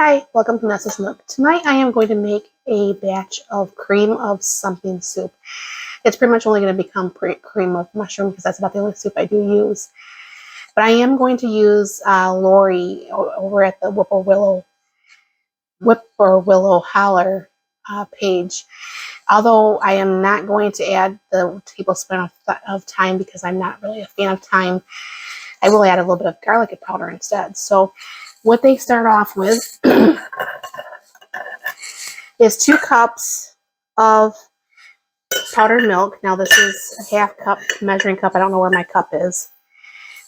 Hi, welcome to Nessa's Nook. Tonight I am going to make a batch of cream of something soup. It's pretty much only going to become cream of mushroom because that's about the only soup I do use. But I am going to use Lori over at the Whippoorwill Holler page. Although I am not going to add the tablespoon of thyme because I'm not really a fan of thyme, I will add a little bit of garlic powder instead. So what they start off with is 2 cups of powdered milk. Now this is a half cup measuring cup. I don't know where my cup is.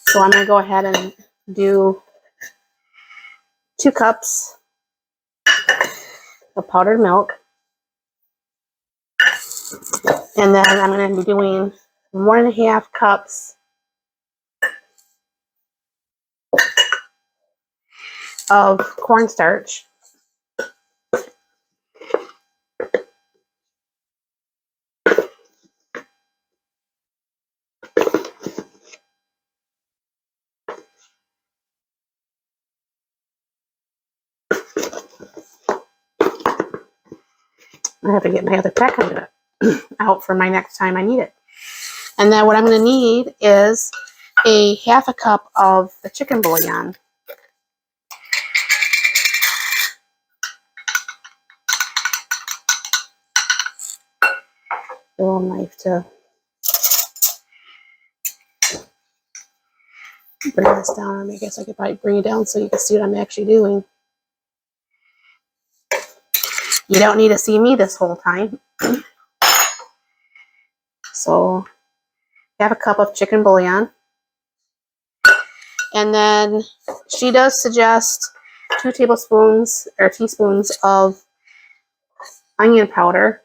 So I'm going to go ahead and do 2 cups of powdered milk. And then I'm going to be doing 1.5 cups of cornstarch. I have to get my other pack out for my next time I need it. And then what I'm going to need is a 1/2 cup of the chicken bouillon. A little knife to bring this down. I guess I could probably bring it down so you can see what I'm actually doing. You don't need to see me this whole time. So, 1/2 cup of chicken bouillon. And then she does suggest 2 tablespoons or teaspoons of onion powder.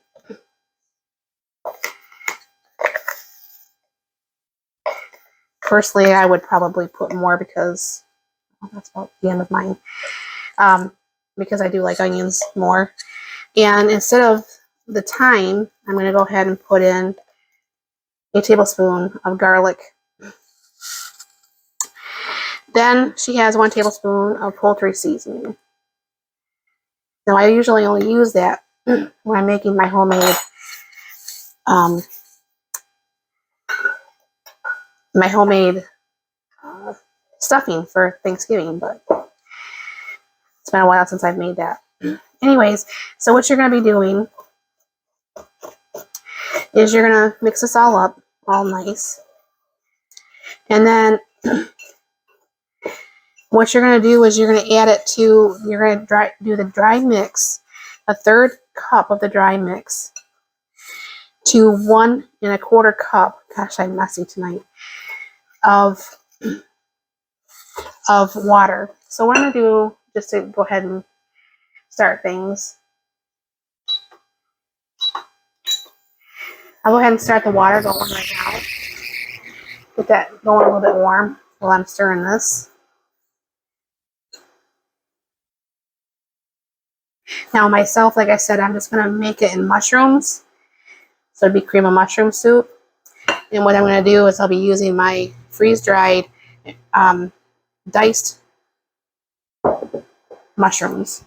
Personally, I would probably put more because that's about the end of mine. Because I do like onions more. And instead of the thyme, I'm going to go ahead and put in a tablespoon of garlic. Then she has 1 tablespoon of poultry seasoning. Now I usually only use that when I'm making my homemade stuffing for Thanksgiving, but it's been a while since I've made that. Anyways, so what you're going to be doing is you're going to mix this all up, all nice. And then what you're going to do is you're going to add it to, you're going to do the dry mix, 1/3 cup of the dry mix to 1 1/4 cup, gosh, I'm messy tonight, of water. So what I'm going to do, just to go ahead and start things, I'll go ahead and start the water going right now. Get that going a little bit warm while I'm stirring this. Now myself, like I said, I'm just going to make it in mushrooms. So it'd be cream of mushroom soup. And what I'm going to do is I'll be using my freeze-dried diced mushrooms.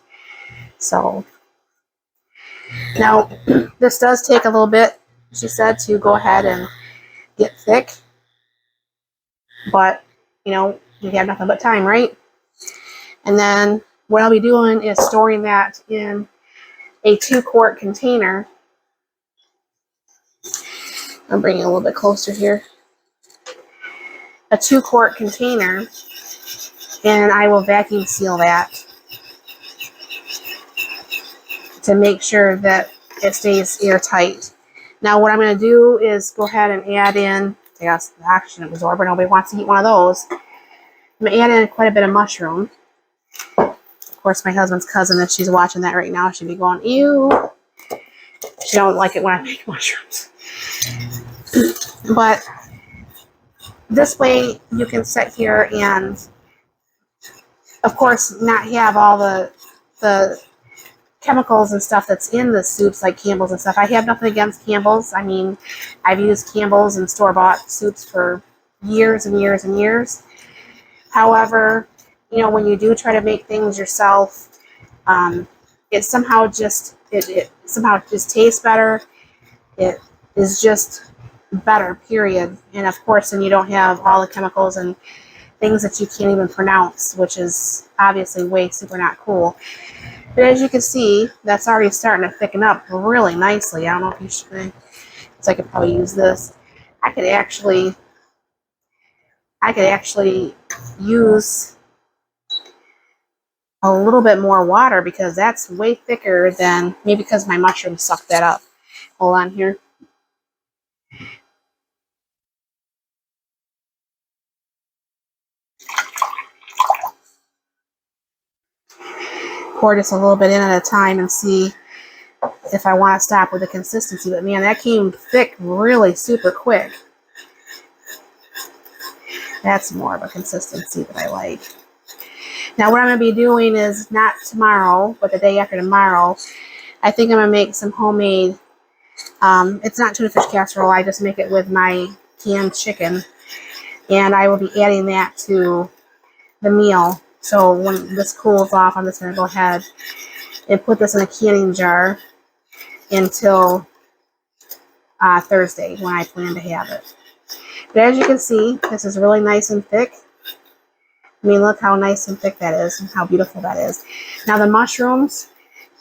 So now this does take a little bit, she said, to go ahead and get thick. But, you know, you have nothing but time, right? And then what I'll be doing is storing that in a 2-quart container. I'm bringing it a little bit closer here. A 2-quart container, and I will vacuum seal that to make sure that it stays airtight. Now what I'm going to do is go ahead and add in, yes, the oxygen absorber. Nobody wants to eat one of those. I'm going to add in quite a bit of mushroom. Of course, my husband's cousin, if she's watching that right now, she'd be going, ew. She don't like it when I make mushrooms. But this way you can sit here and, of course, not have all the chemicals and stuff that's in the soups, like Campbell's and stuff. I have nothing against Campbell's. I mean, I've used Campbell's and store-bought soups for years and years and years. However, you know, when you do try to make things yourself, It somehow just it somehow just tastes better. It is just better, period. And of course, then you don't have all the chemicals and things that you can't even pronounce, which is obviously way super not cool. But as you can see, that's already starting to thicken up really nicely. I don't know if you should, so I could probably use this. I could actually use a little bit more water because that's way thicker than, maybe because my mushrooms suck that up. Hold on here. Pour just a little bit in at a time and see if I want to stop with the consistency. But man, that came thick really super quick. That's more of a consistency that I like. Now what I'm going to be doing is not tomorrow, but the day after tomorrow, I think I'm going to make some homemade, it's not tuna fish casserole, I just make it with my canned chicken. And I will be adding that to the meal. So when this cools off, I'm just going to go ahead and put this in a canning jar until Thursday when I plan to have it. But as you can see, this is really nice and thick. I mean, look how nice and thick that is and how beautiful that is. Now the mushrooms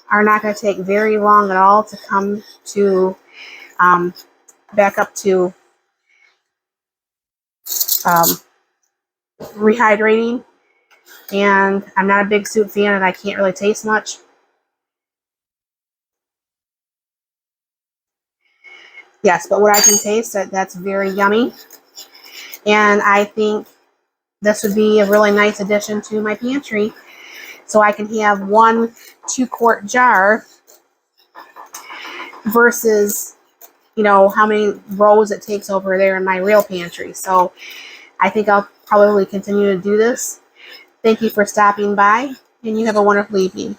are not going to take very long at all to come to back up to rehydrating. And I'm not a big soup fan and I can't really taste much. Yes, but what I can taste, that's very yummy. And I think this would be a really nice addition to my pantry. So I can have 1 2-quart jar versus, you know, how many rows it takes over there in my real pantry. So I think I'll probably continue to do this. Thank you for stopping by, and you have a wonderful evening.